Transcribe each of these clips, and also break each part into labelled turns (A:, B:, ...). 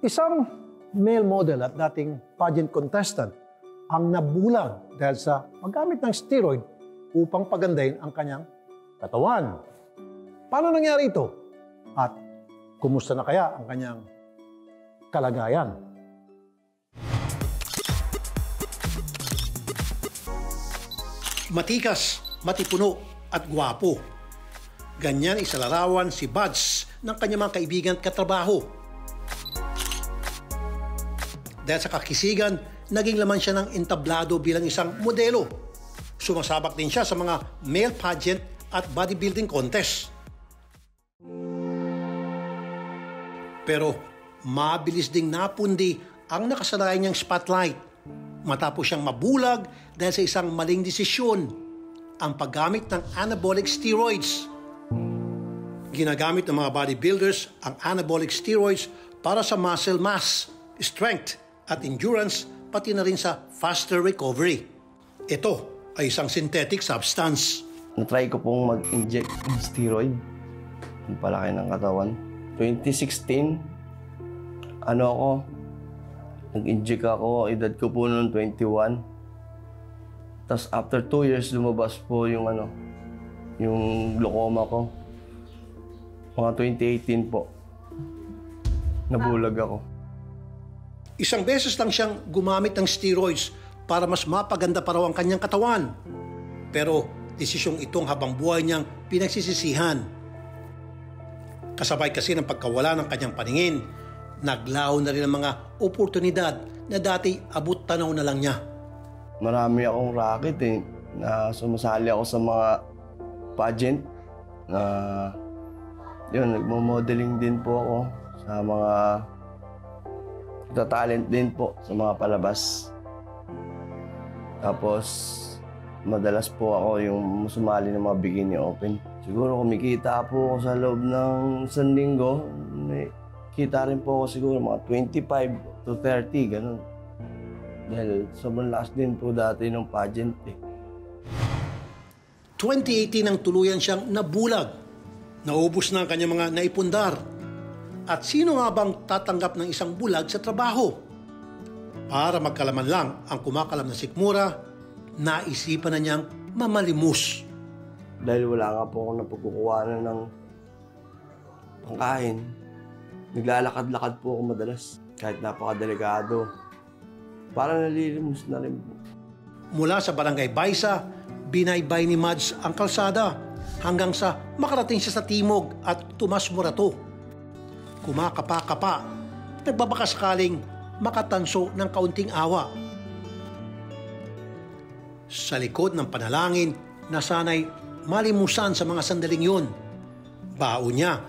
A: Isang male model at dating pageant contestant ang nabulag dahil sa paggamit ng steroid upang pagandahin ang kanyang katawan. Paano nangyari ito? At kumusta na kaya ang kanyang kalagayan? Matikas, matipuno at gwapo. Ganyan isalarawan si Buds ng kanyang mga kaibigan at katrabaho. Dahil sa kakisigan, naging laman siya ng entablado bilang isang modelo. Sumasabak din siya sa mga male pageant at bodybuilding contest. Pero mabilis ding napundi ang nakasanayan niyang spotlight matapos siyang mabulag dahil sa isang maling desisyon, ang paggamit ng anabolic steroids. Ginagamit ng mga bodybuilders ang anabolic steroids para sa muscle mass, strength at endurance, pati na rin sa faster recovery. Ito ay isang synthetic substance.
B: Natry ko pong mag-inject ng steroid. Ang palaki ng katawan. 2016, nag-inject ako, edad ko po noon 21. Tapos after 2 years, lumabas po yung glaucoma ko. Mga 2018 po, nabulag ako.
A: Isang beses lang siyang gumamit ng steroids para mas mapaganda pa raw ang kanyang katawan. Pero desisyong itong habang buhay niyang pinagsisisihan. Kasabay kasi ng pagkawala ng kanyang paningin, naglaho na rin ang mga oportunidad na dati abot tanaw na lang niya.
B: Marami akong racket na sumasali ako sa mga pageant. Nagmo-modeling din po ako sa mga talent din po sa mga palabas. Tapos madalas po ako yung sumali ng mga bikini open. Siguro kumikita po ako sa loob ng isang linggo. Kita rin po ako siguro mga 25 to 30, ganun. Dahil sobrang lakas din po dati ng pageant
A: 2018 ang tuluyan siyang nabulag. Naubos na ang kanyang mga naipundar. At sino nga bang tatanggap ng isang bulag sa trabaho? Para magkalaman lang ang kumakalam na sikmura, naisipan na niyang mamalimos.
B: Dahil wala nga po akong napagkukuhanan ng pangkain, naglalakad-lakad po ako madalas. Kahit napakadelikado, parang nalilimos na rin po.
A: Mula sa Barangay Baisa, binaybay ni Mads ang kalsada hanggang sa makarating siya sa Timog at Tomas Morato. Kumakapa-kapa, nagbabakasakaling makatanso ng kaunting awa. Sa likod ng panalangin na sana'y malimusan sa mga sandaling yun, baon niya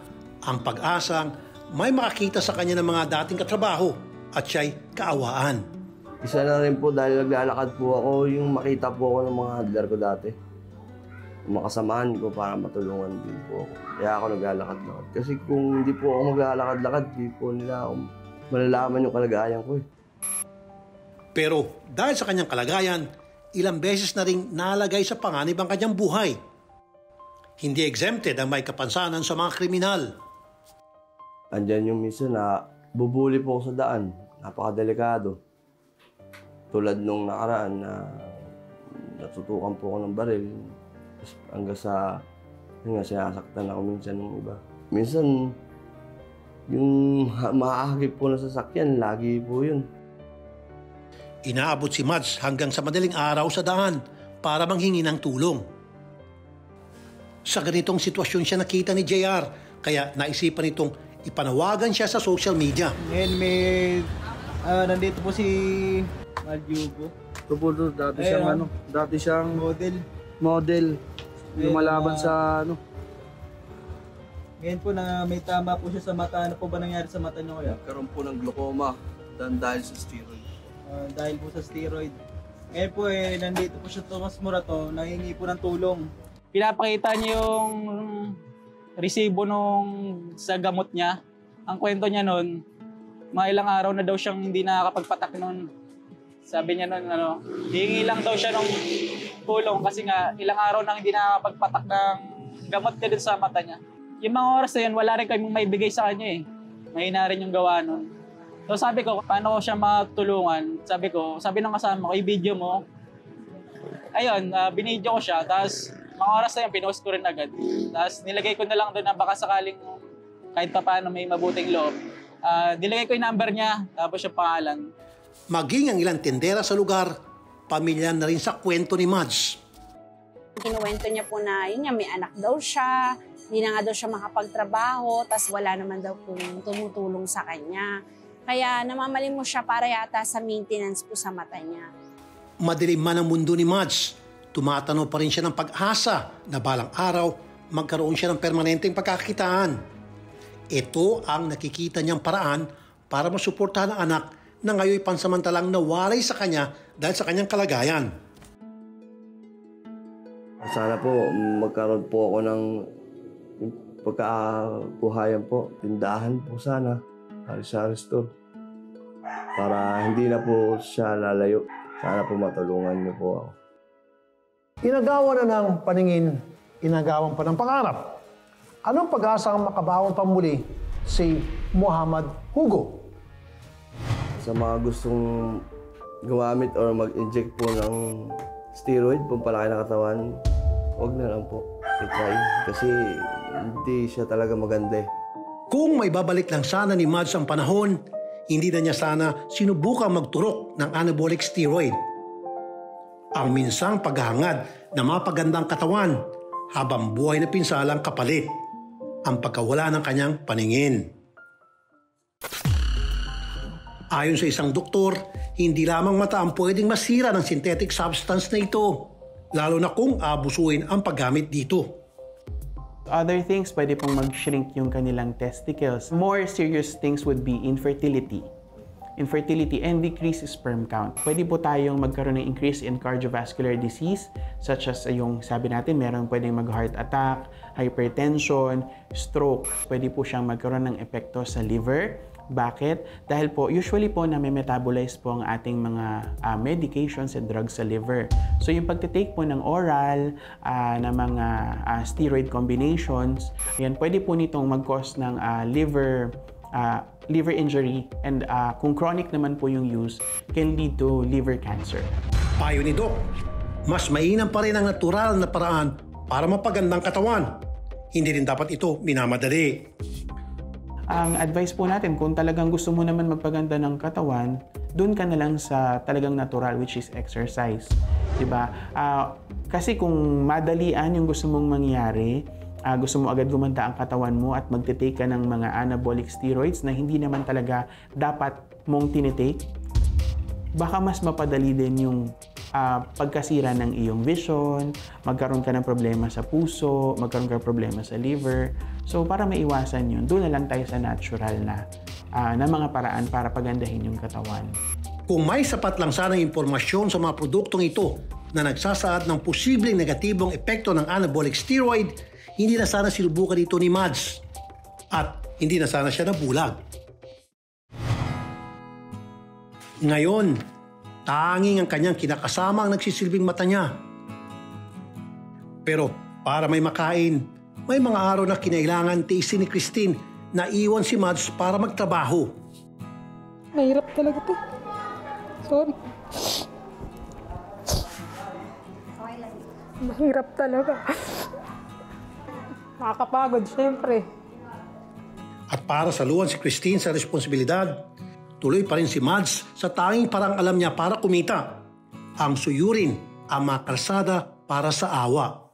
A: ang pag-asang may makakita sa kanya ng mga dating katrabaho at siya'y kaawaan.
B: Isa na rin po dahil naglalakad po ako, yung makita po ako ng mga handler ko dati. Makasamahan ko para matulungan din po ako. Kaya ako naglalakad-lakad. Kasi kung hindi po ako maglalakad-lakad, hindi po nila ako malalaman yung kalagayan ko.
A: Pero dahil sa kanyang kalagayan, ilang beses na rin nalagay sa panganib ang kanyang buhay. Hindi exempted ang may kapansanan sa mga kriminal.
B: Andyan yung minsan na bubuli po ako sa daan. Napakadelikado. Tulad nung nakaraan na natutukan po ako ng baril. Hanggang sa, sinasaktan ako minsan ng iba. Minsan, yung maahagip po na sasakyan, lagi po yun.
A: Inaabot si Mads hanggang sa madaling araw sa daan para manghingi ng tulong. Sa ganitong sitwasyon siya nakita ni JR, kaya naisipan itong ipanawagan siya sa social media.
C: Ngayon nandito po si Maljubo.
D: Ito po, dati siyang model. Lumalaban sa
C: Ngayon po na may tama po siya sa mata. Ano po ba nangyari sa mata niyo kaya?
D: Nagkaroon po ng glaucoma dahil sa steroid.
C: Dahil po sa steroid. Ngayon po nandito po siya Tomas Morato, nahingi po ng tulong.
E: Pinapakita niya yung resibo sa gamot niya. Ang kwento niya noon, mga ilang araw na daw siyang hindi nakakapagpatak noon. Sabi niya noon, hihingi lang daw siya ng tulong kasi nga ilang araw nang hindi nakakapagpatak ng gamot niya dun sa mata niya. Yung mga oras na yun, wala rin kaming maibigay sa kanya eh. Mahina rin yung gawa noon. So sabi ko, paano ko siya matulungan? Sabi ng kasama ko, i-video mo. Ayun, binidyo ko siya. Tapos, mga oras na yun, pinost ko rin agad. Tapos, nilagay ko na lang doon na baka sakaling kahit pa paano may mabuting loob. Nilagay ko yung number niya, tapos yung pangalan.
A: Maging ang ilang tindera sa lugar, pamilya na rin sa kwento ni Mads.
F: Kinuwento niya po na yun niya, may anak daw siya, hindi na nga daw siya makapagtrabaho, tapos wala naman daw kung tumutulong sa kanya. Kaya namamalim mo siya para yata sa maintenance po sa mata niya.
A: Madilim man ang mundo ni Mads, tumatanaw pa rin siya ng pag-asa na balang araw magkaroon siya ng permanenteng pagkakitaan. Ito ang nakikita niyang paraan para masuportahan ang anak na ngayon pansamantalang nawalay sa kanya dahil sa kanyang kalagayan.
B: Sana po magkaroon po ako ng pagkabuhayan po. Tindahan po sana. Sari-sari store. Para hindi na po siya lalayo. Sana po matulungan niyo po ako.
G: Inagawa na ng paningin, inagawan pa ng pangarap. Anong pag-asang makabaon pa muli si Muhammad Hugo?
B: Sa mga gustong gumamit or mag-inject po ng steroid, pampalaki ng katawan, huwag na lang po i-try. Kasi hindi siya talaga maganda eh.
A: Kung may babalik lang sana ni Mads ang panahon, hindi na niya sana sinubukang magturok ng anabolic steroid. Ang minsang paghahangad na mapagandang katawan habang buhay na pinsalang kapalit ang pagkawala ng kanyang paningin. Ayon sa isang doktor, hindi lamang mata ang pwedeng masira ng synthetic substance na ito, lalo na kung abusuin ang paggamit dito.
H: Other things, pwede pong mag-shrink yung kanilang testicles. More serious things would be infertility and decrease sperm count. Pwede po tayong magkaroon ng increase in cardiovascular disease such as yung sabi natin, meron pwedeng mag-heart attack, hypertension, stroke. Pwede po siyang magkaroon ng epekto sa liver. Bakit? Dahil po, usually po nami-metabolize po ang ating mga medications and drugs sa liver. So yung pagtitake po ng oral na mga steroid combinations, yan, pwede po nitong mag-cause ng liver injury and kung chronic naman po yung use, can lead to liver cancer.
A: Payo ni Doc, mas mainam pa rin ang natural na paraan para mapagandang katawan. Hindi rin dapat ito minamadali.
H: Ang advice po natin, kung talagang gusto mo naman magpaganda ng katawan, doon ka na lang sa talagang natural, which is exercise. Diba? Kasi kung madalian yung gusto mong mangyari, gusto mo agad gumanda ang katawan mo at magtitake ka ng mga anabolic steroids na hindi naman talaga dapat mong tinitake, baka mas mapadali din yung pagkasira ng iyong vision, magkaroon ka ng problema sa puso, magkaroon ka ng problema sa liver. So para maiwasan yun, doon na lang tayo sa natural na mga paraan para pagandahin yung katawan.
A: Kung may sapat lang sanang impormasyon sa mga produktong ito na nagsasaad ng posibleng negatibong epekto ng anabolic steroid, hindi na sana sinubukan dito ni Mads at hindi na sana siya nabulag. Ngayon, tanging ang kanyang kinakasama ang nagsisilbing mata niya. Pero para may makain, may mga araw na kinailangan tiisin ni Christine na iwan si Mads para magtrabaho.
I: Mahirap talaga to. Sorry. Mahirap talaga. Nakakapagod, syempre.
A: At para saluhan si Christine sa responsibilidad, tuloy pa rin si Mads sa tanging parang alam niya para kumita, ang suyurin ang mga kalsada para sa awa.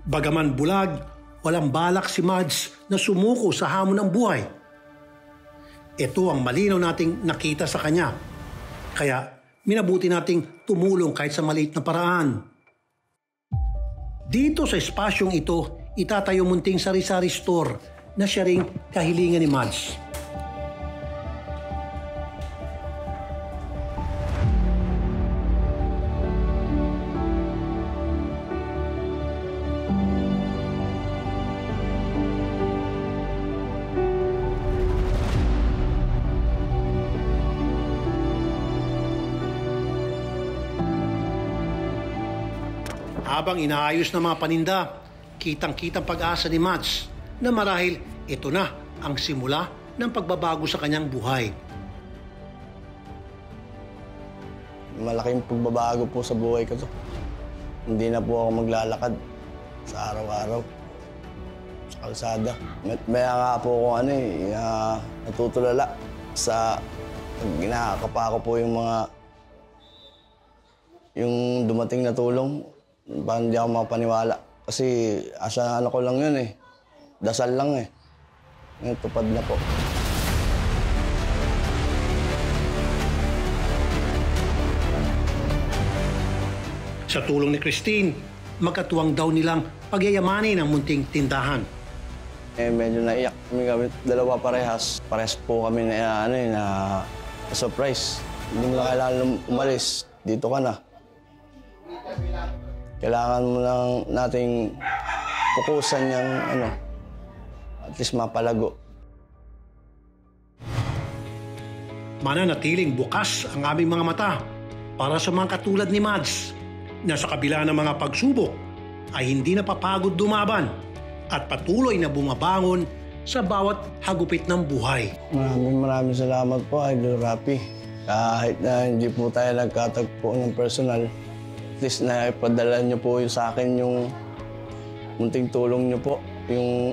A: Bagaman bulag, walang balak si Mads na sumuko sa hamon ng buhay. Ito ang malinaw nating nakita sa kanya. Kaya minabuti nating tumulong kahit sa maliit na paraan. Dito sa espasyong ito, itatayo munting sari-sari store na siya ring kahilingan ni Mads. Habang inaayos ng mga paninda, kitang-kitang pag-asa ni Mads na marahil ito na ang simula ng pagbabago sa kanyang buhay.
B: Malaking pagbabago po sa buhay ko to. Hindi na po ako maglalakad sa araw-araw sa kalsada. Maya nga po ako natutulala sa ginakapa ko po yung dumating na tulong. Parang hindi ako makapaniwala. Kasi asa ko lang yun eh. Dasal lang eh. Ngayon, tupad na po.
A: Sa tulong ni Christine, magkatuwang daw nilang pagyayamanin ang munting tindahan.
B: Medyo naiyak kami dalawa parehas. Parehas po kami na surprise. Hindi mo na kailangan umalis. Dito ka na. Kailangan mo lang nating pukusan yung at least mapalago.
A: Mananatiling bukas ang aming mga mata para sa mga katulad ni Mads na sa kabila ng mga pagsubok ay hindi napapagod dumaban at patuloy na bumabangon sa bawat hagupit ng buhay.
B: Maraming salamat po, Idol Rapi. Kahit na hindi po tayo nagkatagpo ng personal, at least na ipadala niyo po sa akin yung munting tulong niyo po, yung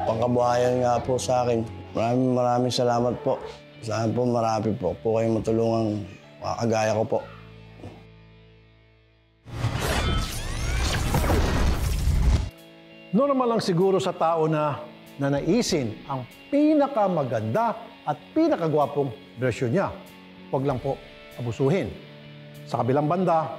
B: pangkabuhayan nga po sa akin. Maraming salamat po. Sana po marami po kayong matulungan kagaya ko po.
G: Normal lang siguro sa tao na nanaisin ang pinakamaganda at pinakagwapong bersyon niya. Huwag lang po abusuhin. Sa kabilang banda,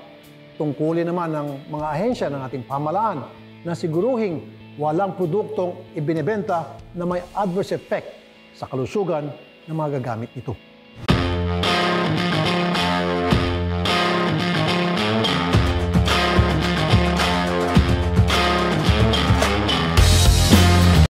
G: tungkulin naman ng mga ahensya ng ating pamahalaan na siguruhing walang produktong ibinebenta na may adverse effect sa kalusugan ng mga gagamit nito.